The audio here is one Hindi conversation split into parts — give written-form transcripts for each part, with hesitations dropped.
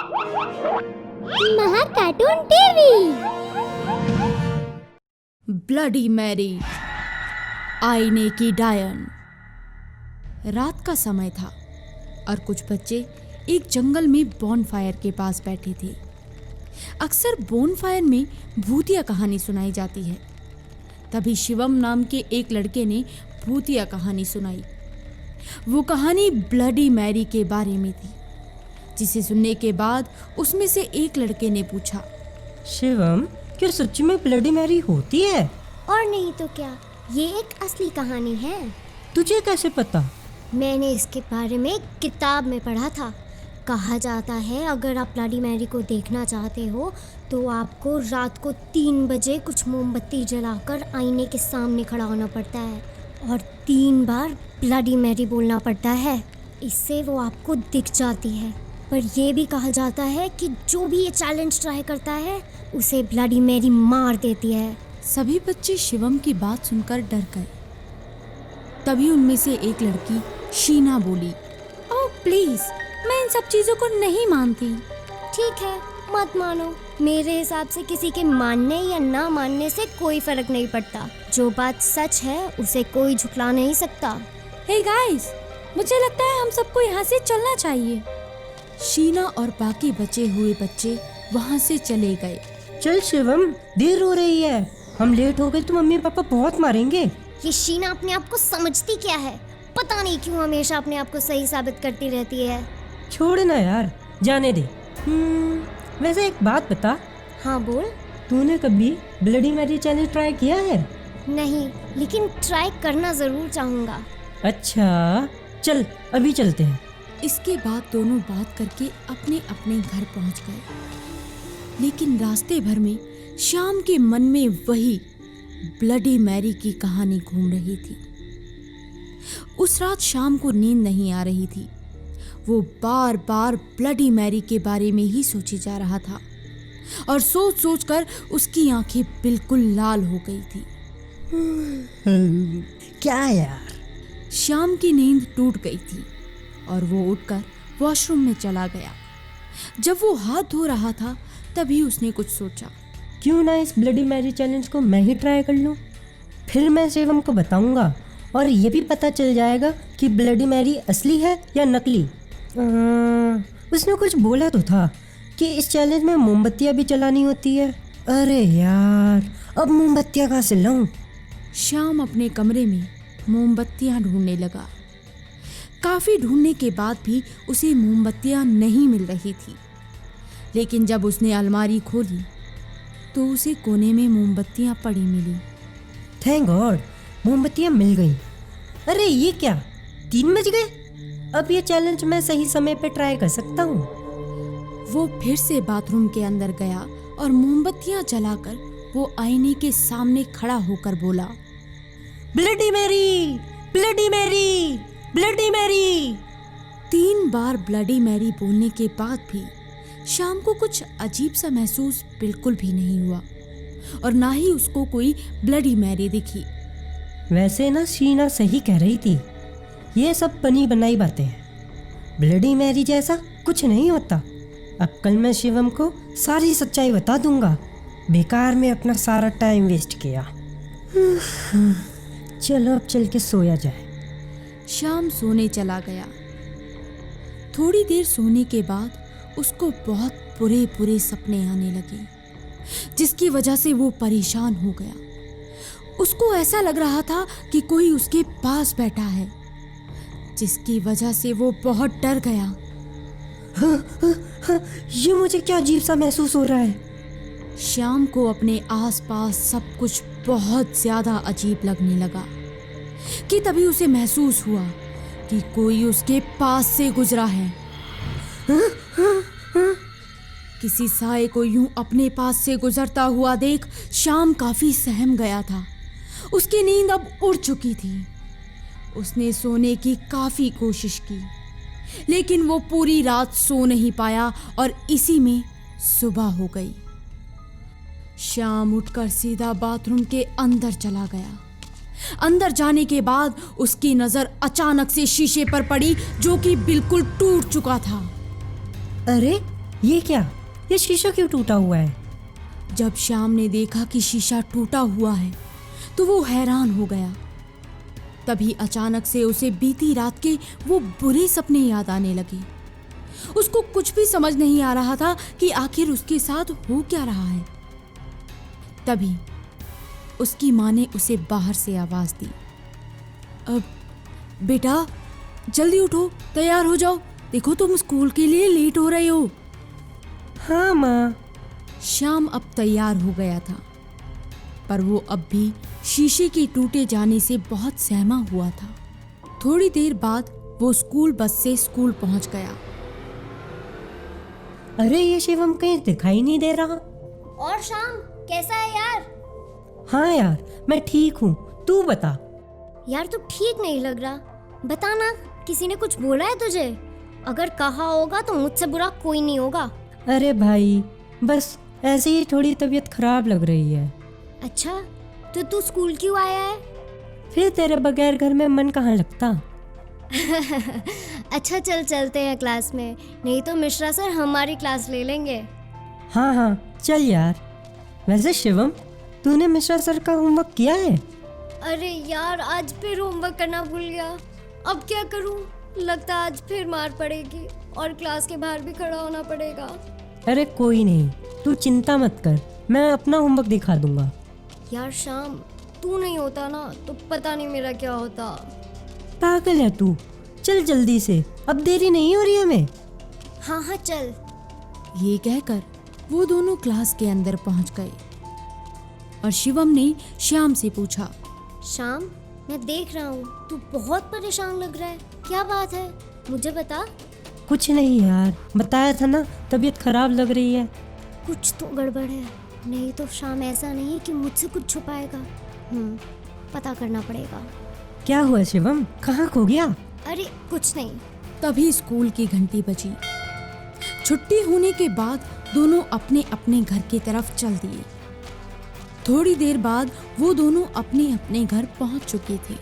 महा कार्टून टीवी। ब्लडी मैरी, आईने की डायन। रात का समय था और कुछ बच्चे एक जंगल में बॉनफायर के पास बैठे थे। अक्सर बॉनफायर में भूतिया कहानी सुनाई जाती है। तभी शिवम नाम के एक लड़के ने भूतिया कहानी सुनाई। वो कहानी ब्लडी मैरी के बारे में थी, जिसे सुनने के बाद उसमें से एक लड़के ने पूछा, शिवम, क्या सच में ब्लडी मैरी होती है? और नहीं तो क्या, ये एक असली कहानी है। तुझे कैसे पता? मैंने इसके बारे में किताब में पढ़ा था। कहा जाता है अगर आप ब्लडी मैरी को देखना चाहते हो तो आपको रात को 3 बजे कुछ मोमबत्ती जलाकर आईने के सामने खड़ा होना पड़ता है और 3 बार ब्लडी मैरी बोलना पड़ता है। इससे वो आपको दिख जाती है। पर यह भी कहा जाता है कि जो भी ये चैलेंज ट्राई करता है उसे ब्लडी मैरी मार देती है। सभी बच्चे शिवम की बात सुनकर डर गए। तभी उनमें से एक लड़की शीना बोली, ओह प्लीज, मैं इन सब चीजों को नहीं मानती। ठीक है, मत मानो। मेरे हिसाब से किसी के मानने या ना मानने से कोई फर्क नहीं पड़ता। जो बात सच है उसे कोई झुठला नहीं सकता। हे गाइस, मुझे लगता है हम सबको यहाँ से चलना चाहिए। शीना और बाकी बचे हुए बच्चे वहाँ से चले गए। चल शिवम, देर हो रही है, हम लेट हो गए तो मम्मी पापा बहुत मारेंगे। ये शीना अपने आप को समझती क्या है? पता नहीं क्यों हमेशा अपने आप को सही साबित करती रहती है। छोड़ ना यार, जाने दे। वैसे एक बात बता। हाँ बोल। तूने कभी ब्लडी मैरी चैलेंज ट्राई किया है? नहीं, लेकिन ट्राई करना जरूर चाहूँगा। अच्छा, चल अभी चलते हैं। इसके बाद दोनों बात करके अपने अपने घर पहुंच गए। लेकिन रास्ते भर में श्याम के मन में वही ब्लडी मैरी की कहानी घूम रही थी। उस रात श्याम को नींद नहीं आ रही थी। वो बार बार ब्लडी मैरी के बारे में ही सोचे जा रहा था और सोच सोच कर उसकी आंखें बिल्कुल लाल हो गई थी। क्या यार? श्याम की नींद टूट गई थी और वो उठकर वॉशरूम में चला गया। जब वो हाथ धो रहा था तभी उसने कुछ सोचा, क्यों ना इस ब्लडी मैरी चैलेंज को मैं ही ट्राई कर लूं। फिर मैं शिवम को बताऊंगा और ये भी पता चल जाएगा कि ब्लडी मैरी असली है या नकली। उसने कुछ बोला तो था कि इस चैलेंज में मोमबत्तियां भी जलानी होती है। अरे यार, अब मोमबत्तियां कहाँ से लाऊं? श्याम अपने कमरे में मोमबत्तियां ढूंढने लगा। काफी ढूंढने के बाद भी उसे मोमबत्तियां नहीं मिल रही थी। लेकिन जब उसने अलमारी खोली तो उसे कोने में मोमबत्तियां पड़ी मिली। थैंक गॉड, मोमबत्तियां मिल गई। अरे ये क्या, 3 बज गए? अब ये चैलेंज मैं सही समय पे ट्राई कर सकता हूँ। वो फिर से बाथरूम के अंदर गया और मोमबत्तियां जलाकर वो आईने के सामने खड़ा होकर बोला, bloody Mary, bloody Mary, bloody Mary. 3 बार ब्लडी मैरी बोलने के बाद भी श्याम को कुछ अजीब सा महसूस बिल्कुल भी नहीं हुआ और ना ही उसको कोई ब्लडी मैरी दिखी। वैसे ना शीना सही कह रही थी, ये सब बनी बनाई बातें हैं। ब्लडी मैरी जैसा कुछ नहीं होता। अब कल मैं शिवम को सारी सच्चाई बता दूंगा। बेकार में अपना सारा टाइम वेस्ट किया। चलो अब चल के सोया जाए। श्याम सोने चला गया। थोड़ी देर सोने के बाद उसको बहुत बुरे बुरे सपने आने लगे, जिसकी वजह से वो परेशान हो गया। उसको ऐसा लग रहा था कि कोई उसके पास बैठा है, जिसकी वजह से वो बहुत डर गया। ये मुझे क्या अजीब सा महसूस हो रहा है। श्याम को अपने आसपास सब कुछ बहुत ज्यादा अजीब लगने लगा कि तभी उसे महसूस हुआ कि कोई उसके पास से गुजरा है। किसी साए को यूं अपने पास से गुजरता हुआ देख श्याम काफी सहम गया था। उसकी नींद अब उड़ चुकी थी। उसने सोने की काफी कोशिश की, लेकिन वो पूरी रात सो नहीं पाया और इसी में सुबह हो गई। श्याम उठकर सीधा बाथरूम के अंदर चला गया। अंदर जाने के बाद उसकी नजर अचानक से शीशे पर पड़ी, जो कि बिल्कुल टूट चुका था। अरे ये क्या? ये शीशा क्यों टूटा हुआ है? जब श्याम ने देखा कि शीशा टूटा हुआ है तो वो हैरान हो गया। तभी अचानक से उसे बीती रात के वो बुरे सपने याद आने लगे। उसको कुछ भी समझ नहीं आ रहा था कि आखिर उसके साथ हो क्या रहा है। तभी उसकी माँ ने उसे बाहर से आवाज दी, अब बेटा जल्दी उठो, तैयार हो जाओ, देखो तुम स्कूल के लिए लेट हो रहे हो। हाँ माँ। श्याम अब तैयार हो गया था, पर वो अब भी शीशे के टूटे जाने से बहुत सहमा हुआ था। थोड़ी देर बाद वो स्कूल बस से स्कूल पहुंच गया। अरे ये शिवम कहीं दिखाई नहीं दे रहा। और शाम कैसा है यार? हाँ यार, मैं ठीक हूँ, तू बता। यार तू ठीक नहीं लग रहा, बता ना, किसी ने कुछ बोला है तुझे? अगर कहा होगा तो मुझसे बुरा कोई नहीं होगा। अरे भाई, बस ऐसे ही थोड़ी तबीयत खराब लग रही है। अच्छा, तो तू स्कूल क्यों आया है? फिर तेरे बगैर घर में मन कहाँ लगता। अच्छा चल चलते हैं क्लास में, नहीं तो मिश्रा सर हमारी क्लास ले लेंगे। हाँ हाँ चल यार। वैसे शिवम, तूने मिश्रा सर का होमवर्क किया है? अरे यार आज फिर होमवर्क करना भूल गया, अब क्या करूं? लगता आज फिर मार पड़ेगी और क्लास के बाहर भी खड़ा होना पड़ेगा। अरे कोई नहीं, तू चिंता मत कर, मैं अपना होमवर्क दिखा दूंगा। यार शाम, तू नहीं होता ना तो पता नहीं मेरा क्या होता। पागल है तू, चल जल्दी से, अब देरी नहीं हो रही हमें। हाँ हाँ चल। ये कहकर वो दोनों क्लास के अंदर पहुंच गए और शिवम ने श्याम से पूछा, शाम मैं देख रहा हूँ तू बहुत परेशान लग रहा है, क्या बात है? मुझे बता। कुछ नहीं यार, बताया था ना, तबीयत खराब लग रही है। कुछ तो गड़बड़ है, नहीं तो शाम ऐसा नहीं कि मुझसे कुछ छुपाएगा। पता करना पड़ेगा। क्या हुआ शिवम, कहाँ खो गया? अरे कुछ नहीं। तभी स्कूल की घंटी बजी। छुट्टी होने के बाद दोनों अपने अपने घर की तरफ चल दिए। थोड़ी देर बाद वो दोनों अपने अपने घर पहुंच चुके थे।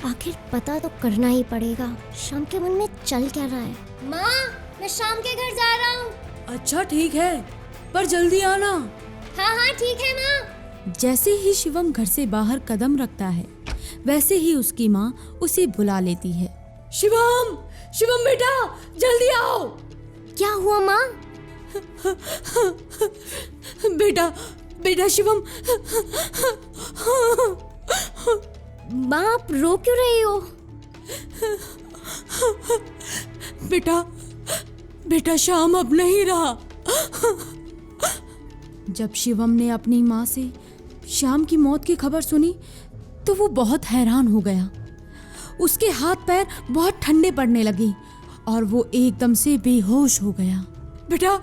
आखिर पता तो करना ही पड़ेगा शाम के मन में चल क्या रहा है। माँ, मैं शाम के घर जा रहा हूँ। अच्छा ठीक है, पर जल्दी आना। हाँ हाँ ठीक है माँ। जैसे ही शिवम घर से बाहर कदम रखता है, वैसे ही उसकी माँ उसे बुला लेती है। शिवम, शिवम बेटा जल्दी आओ। क्या हुआ माँ? बेटा बेटा शिवम। माँ आप रो क्यों रही हो? बेटा बेटा श्याम अब नहीं रहा। जब शिवम ने अपनी माँ से श्याम की मौत की खबर सुनी तो वो बहुत हैरान हो गया। उसके हाथ पैर बहुत ठंडे पड़ने लगे और वो एकदम से बेहोश हो गया। बेटा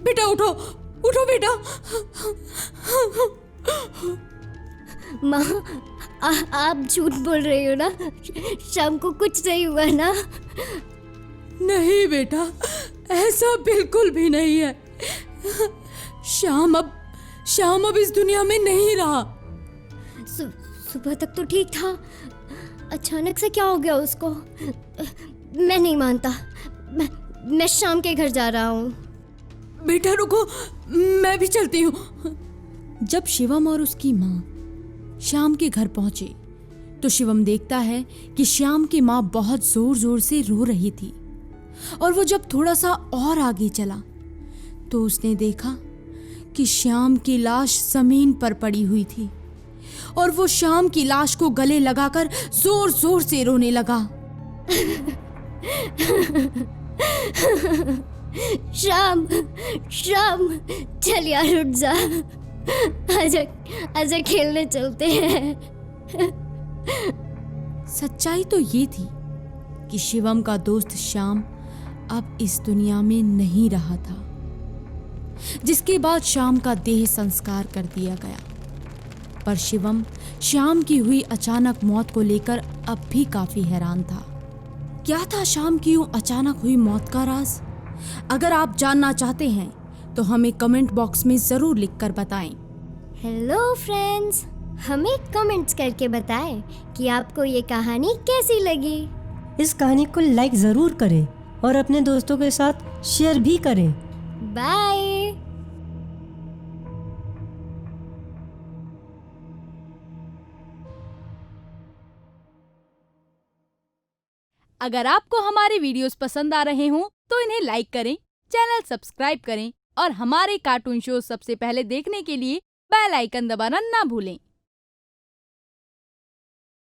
बेटा उठो उठो बेटा। माँ आप झूठ बोल रही हो ना? शाम को कुछ नहीं हुआ ना? नहीं बेटा, ऐसा बिल्कुल भी नहीं है। श्याम अब इस दुनिया में नहीं रहा। सुबह तक तो ठीक था, अचानक से क्या हो गया उसको? मैं नहीं मानता, मैं शाम के घर जा रहा हूँ। बेटा रुको, मैं भी चलती हूँ। जब शिवम और उसकी माँ श्याम के घर पहुंचे तो शिवम देखता है कि श्याम की माँ बहुत जोर जोर से रो रही थी। और वो जब थोड़ा सा और आगे चला तो उसने देखा कि श्याम की लाश जमीन पर पड़ी हुई थी और वो श्याम की लाश को गले लगाकर जोर जोर से रोने लगा। श्याम चल यार उठ जा, आजा खेलने चलते हैं। सच्चाई तो ये थी कि शिवम का दोस्त श्याम अब इस दुनिया में नहीं रहा था, जिसके बाद श्याम का देह संस्कार कर दिया गया। पर शिवम श्याम की हुई अचानक मौत को लेकर अब भी काफी हैरान था। क्या था श्याम की यूं अचानक हुई मौत का राज? अगर आप जानना चाहते हैं तो हमें कमेंट बॉक्स में जरूर लिखकर बताएं। हेलो फ्रेंड्स, हमें कमेंट्स करके बताएं कि आपको ये कहानी कैसी लगी। इस कहानी को लाइक ज़रूर करें और अपने दोस्तों के साथ शेयर भी करें। बाय। अगर आपको हमारे वीडियोस पसंद आ रहे हों तो इन्हें लाइक करें, चैनल सब्सक्राइब करें और हमारे कार्टून शो सबसे पहले देखने के लिए बेल आइकन दबाना ना भूलें।